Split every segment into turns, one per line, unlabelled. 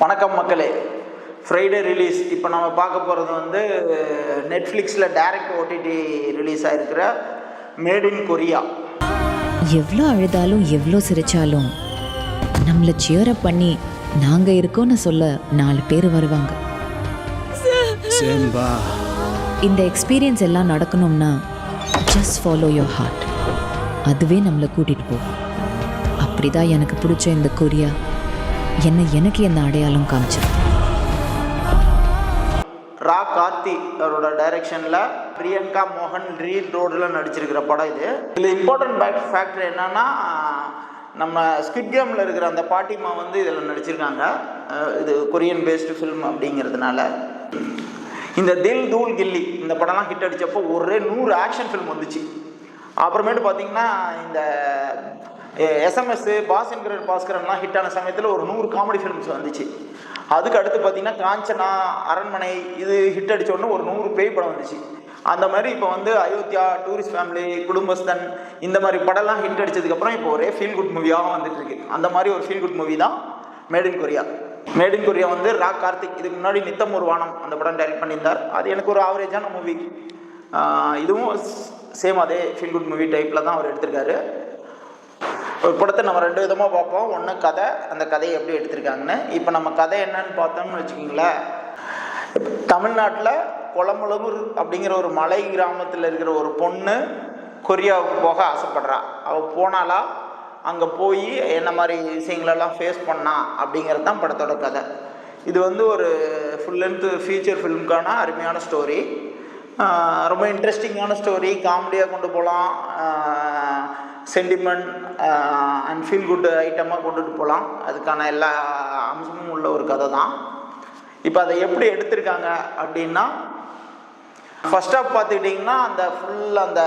வணக்கம் மக்களே. Friday release இப்போ நம்ம பார்க்க போகிறது வந்து நெட்ஃப்ளிக்ஸில் டைரக்ட் ஓடிடி ரிலீஸ் ஆகிருக்கிற மேட் இன் கொரியா.
எவ்வளோ அழுதாலும் எவ்வளோ சிரிச்சாலும் நம்மளை சியரப் பண்ணி நாங்கள் இருக்கோன்னு சொல்ல 4 பேர் வருவாங்க. இந்த எக்ஸ்பீரியன்ஸ் எல்லாம் நடக்கணும்னா ஜஸ்ட் ஃபாலோ யோர் ஹார்ட். அதுவே நம்மளை கூட்டிகிட்டு போகும். அப்படிதான் எனக்கு பிடிச்ச இந்த கொரியா எனக்கு எந்த அடையாளம் காமிச்சு.
ரா கார்த்தி அவரோட டைரக்ஷனில் பிரியங்கா மோகன் ரீட் ரோடில் நடிச்சிருக்கிற படம் இது. இதில் இம்பார்ட்டன்ட் ஃபேக்டர் என்னன்னா, நம்ம ஸ்குவிட் கேமில் இருக்கிற அந்த பாட்டிமா வந்து இதில் நடிச்சிருக்காங்க. இது கொரியன் பேஸ்டு ஃபில்ம் அப்படிங்கிறதுனால. இந்த தில் தூள் கில்லி இந்த படம்லாம் ஹிட் அடித்தப்போ ஒரே 100 ஆக்ஷன் ஃபில்ம் வந்துச்சு. அப்புறமேட்டு பார்த்திங்கன்னா இந்த எஸ்எம்எஸ் பாஸ்கரன் பாஸ்கரன்லாம் ஹிட்டான சமயத்தில் ஒரு 100 காமெடி ஃபிலிம்ஸ் வந்துச்சு. அதுக்கு அடுத்து பார்த்திங்கன்னா காஞ்சனா, அரண்மனை இது ஹிட் அடித்தோடனே ஒரு 100 பேய் படம் வந்துச்சு. அந்த மாதிரி இப்போ வந்து அயோத்தியா, டூரிஸ்ட் ஃபேமிலி, குடும்பஸ்தன் இந்த மாதிரி படம்லாம் ஹிட் அடித்ததுக்கப்புறம் இப்போ ஒரே ஃபீல் குட் மூவியாக வந்துட்டு இருக்கு. அந்த மாதிரி ஒரு ஃபீல் குட் மூவி தான் mat in Korea. Mat in Korea வந்து ரா கார்த்திக் இதுக்கு முன்னாடி நித்தம் ஒரு வானம் அந்த படம் டைரக்ட் பண்ணியிருந்தார். அது எனக்கு ஒரு ஆவரேஜான மூவி. இதுவும் சேம் அதே ஃபீல் குட் மூவி டைப்பில் தான் அவர் எடுத்திருக்காரு. ஒரு படத்தை நம்ம 2 விதமாக பார்ப்போம். ஒன்று கதை, அந்த கதையை எப்படி எடுத்திருக்காங்கன்னு. இப்போ நம்ம கதை என்னன்னு பார்த்தோம்னு வச்சுக்கிங்களேன். தமிழ்நாட்டில் கொலம்பலூர் அப்படிங்கிற ஒரு மலை கிராமத்தில் இருக்கிற ஒரு பொண்ணு கொரியாவுக்கு போக ஆசைப்படுறா. அவள் போனாலா, அங்கே போய் என்ன மாதிரி விஷயங்களெல்லாம் ஃபேஸ் பண்ணா அப்படிங்கிறது தான் படத்தோட கதை. இது வந்து ஒரு ஃபுல் லென்த் ஃபீச்சர் ஃபிலிமுக்கான அருமையான ஸ்டோரி. ரொம்ப இன்ட்ரெஸ்டிங்கான ஸ்டோரி. காமெடியாக கொண்டு போகலாம், சென்டிமெண்ட் அண்ட் ஃபீல் குட் ஐட்டமாக கொண்டுட்டு போகலாம். அதுக்கான எல்லா அம்சமும் உள்ள ஒரு கதை தான். இப்போ அதை எப்படி எடுத்திருக்காங்க அப்படின்னா, ஃபர்ஸ்ட் ஆஃப் பார்த்துக்கிட்டிங்கன்னா அந்த ஃபுல் அந்த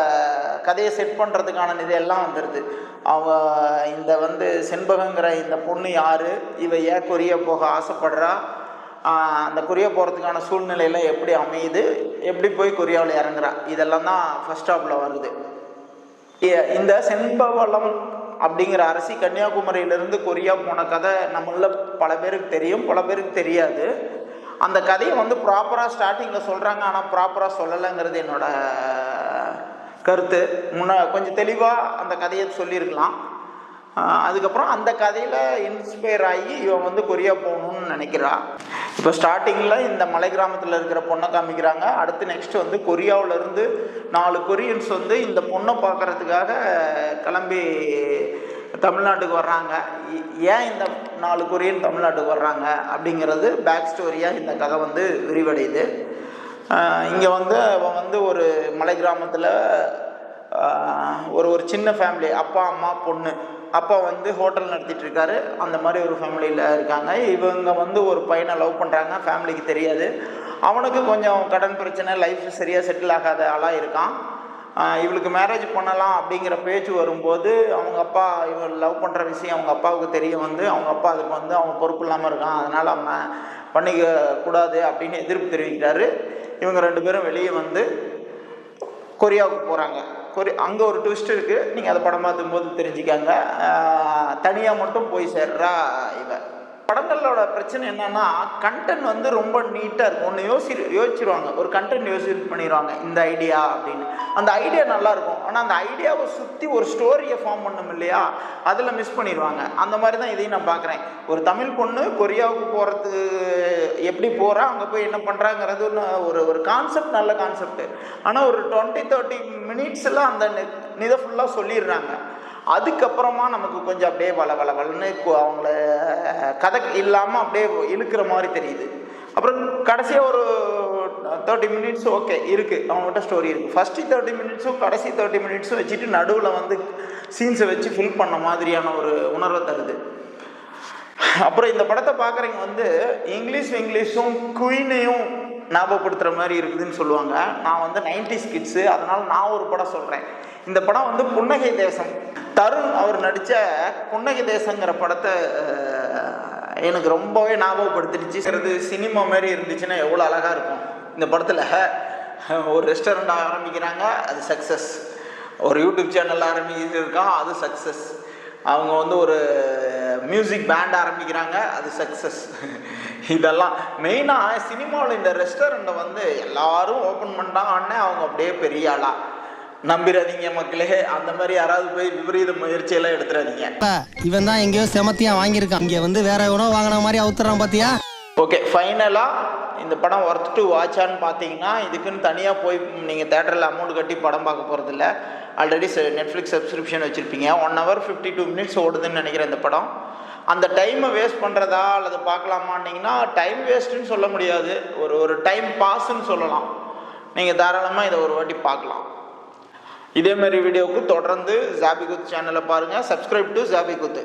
கதையை செட் பண்ணுறதுக்கான இதெல்லாம் வந்துடுது. அவங்க இந்த வந்து செண்பகங்கிற இந்த பொண்ணு யார், இவ ஏன் கொரியா போக ஆசைப்படுறா, அந்த கொரியா போகிறதுக்கான சூழ்நிலையெல்லாம் எப்படி அமையுது, எப்படி போய் கொரியாவில் இறங்குறா, இதெல்லாம் தான் ஃபர்ஸ்ட் ஆஃபில் வருது. இந்த செண்பவளம் அப்படிங்கிற அரசி கன்னியாகுமரியிலேருந்து கொரியா போன கதை நம்மள பல பேருக்கு தெரியும், பல பேருக்கு தெரியாது. அந்த கதையை வந்து ப்ராப்பராக ஸ்டார்டிங்கில் சொல்கிறாங்க, ஆனால் ப்ராப்பராக சொல்லலைங்கிறது என்னோட கருத்து. கொஞ்சம் தெளிவாக அந்த கதையை சொல்லியிருக்கலாம். அதுக்கப்புறம் அந்த கதையில் இன்ஸ்பயர் ஆகி இவன் வந்து கொரியா போகணும்னு நினைக்கிறா. இப்போ ஸ்டார்டிங்கில் இந்த மலை கிராமத்தில் இருக்கிற பொண்ணை காமிக்கிறாங்க. அடுத்து நெக்ஸ்ட் வந்து கொரியாவிலேருந்து 4 கொரியன்ஸ் வந்து இந்த பொண்ணை பார்க்குறதுக்காக கிளம்பி தமிழ்நாட்டுக்கு வர்றாங்க. ஏன் இந்த 4 கொரியன் தமிழ்நாட்டுக்கு வர்றாங்க அப்படிங்கிறது பேக் ஸ்டோரியாக இந்த கதை வந்து விரிவடையுது. இங்கே வந்து அவன் வந்து ஒரு மலை கிராமத்தில் ஒரு சின்ன ஃபேமிலி, அப்பா அம்மா பொண்ணு. அப்பா வந்து ஹோட்டல் நடத்திட்டு இருக்காரு. அந்த மாதிரி ஒரு ஃபேமிலியில் இருக்காங்க. இவங்க வந்து ஒரு பையனை லவ் பண்ணுறாங்க, ஃபேமிலிக்கு தெரியாது. அவனுக்கு கொஞ்சம் கடன் பிரச்சனை, லைஃப் சரியாக செட்டில் ஆகாத ஆளாக இருக்கான். இவளுக்கு மேரேஜ் பண்ணலாம் அப்படிங்கிற பேச்சு வரும்போது அவங்க அப்பா இவன் லவ் பண்ணுற விஷயம் அவங்க அப்பாவுக்கு தெரிய வந்து அவங்க அப்பா அதுக்கு வந்து அவன் பொறுப்பு இல்லாமல் இருக்கான், அதனால் அவன் பண்ணிக்க கூடாது அப்படின்னு எதிர்ப்பு தெரிவிக்கிறாரு. இவங்க 2 பேரும் வெளியே வந்து கொரியாவுக்கு போகிறாங்க. அங்கே ஒரு ட்விஸ்ட் இருக்குது, நீங்கள் அதை படம் பார்க்கும்போது தெரிஞ்சுக்காங்க. தனியாக மட்டும் போய் சேர்றா இவன். படங்களோட பிரச்சனை என்னன்னா, கண்டென்ட் வந்து ரொம்ப நீட்டாக இருக்கும். ஒன்று யோசிச்சிருவாங்க, ஒரு கண்டென்ட் பண்ணிடுவாங்க இந்த ஐடியா அப்படின்னு. அந்த ஐடியா நல்லாயிருக்கும், ஆனால் அந்த ஐடியாவை சுற்றி ஒரு ஸ்டோரியை ஃபார்ம் பண்ணணும் இல்லையா, அதில் மிஸ் பண்ணிடுவாங்க. அந்த மாதிரி தான் இதையும் நான் பார்க்குறேன். ஒரு தமிழ் பொண்ணு கொரியாவுக்கு போகிறதுக்கு எப்படி போகிறா, அங்கே போய் என்ன பண்ணுறாங்கிறது ஒரு கான்செப்ட், நல்ல கான்செப்ட். ஆனால் ஒரு 20-30 மினிட்ஸில் அந்த இதை ஃபுல்லாக சொல்லிடுறாங்க. அதுக்கப்புறமா நமக்கு கொஞ்சம் அப்படியே வளன்னு அவங்கள கதை இல்லாமல் அப்படியே இழுக்கிற மாதிரி தெரியுது. அப்புறம் கடைசியாக ஒரு 30 மினிட்ஸ் ஓகே இருக்குது, அவங்ககிட்ட ஸ்டோரி இருக்குது. ஃபஸ்ட்டு 30 மினிட்ஸும் கடைசி 30 மினிட்ஸும் வச்சுட்டு நடுவில் வந்து சீன்ஸை வச்சு ஃபில் பண்ண மாதிரியான ஒரு உணர்வை தருது. அப்புறம் இந்த படத்தை பார்க்குறவங்க வந்து இங்கிலீஷும் குயினையும் ஞாபகப்படுத்துகிற மாதிரி இருக்குதுன்னு சொல்லுவாங்க. நான் வந்து 90s கிட்ஸு, அதனால் நான் ஒரு படம் சொல்கிறேன். இந்த படம் வந்து புன்னகை தேசம். தருண் அவர் நடித்த புன்னகை தேசங்கிற படத்தை எனக்கு ரொம்பவே ஞாபகப்படுத்திடுச்சு. சினிமா மாதிரி இருந்துச்சுன்னா எவ்வளோ அழகாக இருக்கும். இந்த படத்தில் ஒரு ரெஸ்டாரண்ட் ஆரம்பிக்கிறாங்க, அது சக்ஸஸ். ஒரு யூடியூப் சேனல் ஆரம்பிச்சிருக்கான், அது சக்ஸஸ். அவங்க வந்து ஒரு மியூசிக் பேண்ட் ஆரம்பிக்கிறாங்க, அது சக்ஸஸ். இதெல்லாம் மெயினாக சினிமாவில் இந்த ரெஸ்டாரண்ட்டை வந்து எல்லாரும் ஓப்பன் பண்ணிட்டாங்கன்னே அவங்க அப்படியே பெரிய ஆளா நம்பிடாதீங்க மக்களே. அந்த மாதிரி யாராவது போய் விபரீத முயற்சியெல்லாம் எடுத்துடாதீங்க.
இவன் தான் எங்கேயோ செமத்தியா வாங்கியிருக்கான், இங்கே வந்து வேற எவனோ வாங்கின மாதிரி அவுத்துறான் பார்த்தியா.
ஓகே, ஃபைனலாக இந்த படம் ஒர்த் டு வாட்சான்னு பார்த்தீங்கன்னா இதுக்குன்னு தனியாக போய் நீங்கள் தேட்டரில் அமௌண்ட் கட்டி படம் பார்க்க போகிறதில்ல. ஆல்ரெடி நெட்ஃப்ளிக்ஸ் சப்ஸ்கிரிப்ஷன் வச்சுருப்பீங்க. 1 hour 52 minutes ஓடுதுன்னு நினைக்கிறேன் இந்த படம். அந்த டைமை வேஸ்ட் பண்ணுறதா அல்லது பார்க்கலாமான்னிங்கன்னா டைம் வேஸ்ட்டுன்னு சொல்ல முடியாது, ஒரு டைம் பாஸ்ன்னு சொல்லலாம். நீங்கள் தாராளமாக இதை ஒரு வாட்டி பார்க்கலாம். இதேமாரி வீடியோவுக்கு தொடர்ந்து ஜாபி குத் சேனலை பாருங்கள். சப்ஸ்கிரைப் டு ஜாபி குத்.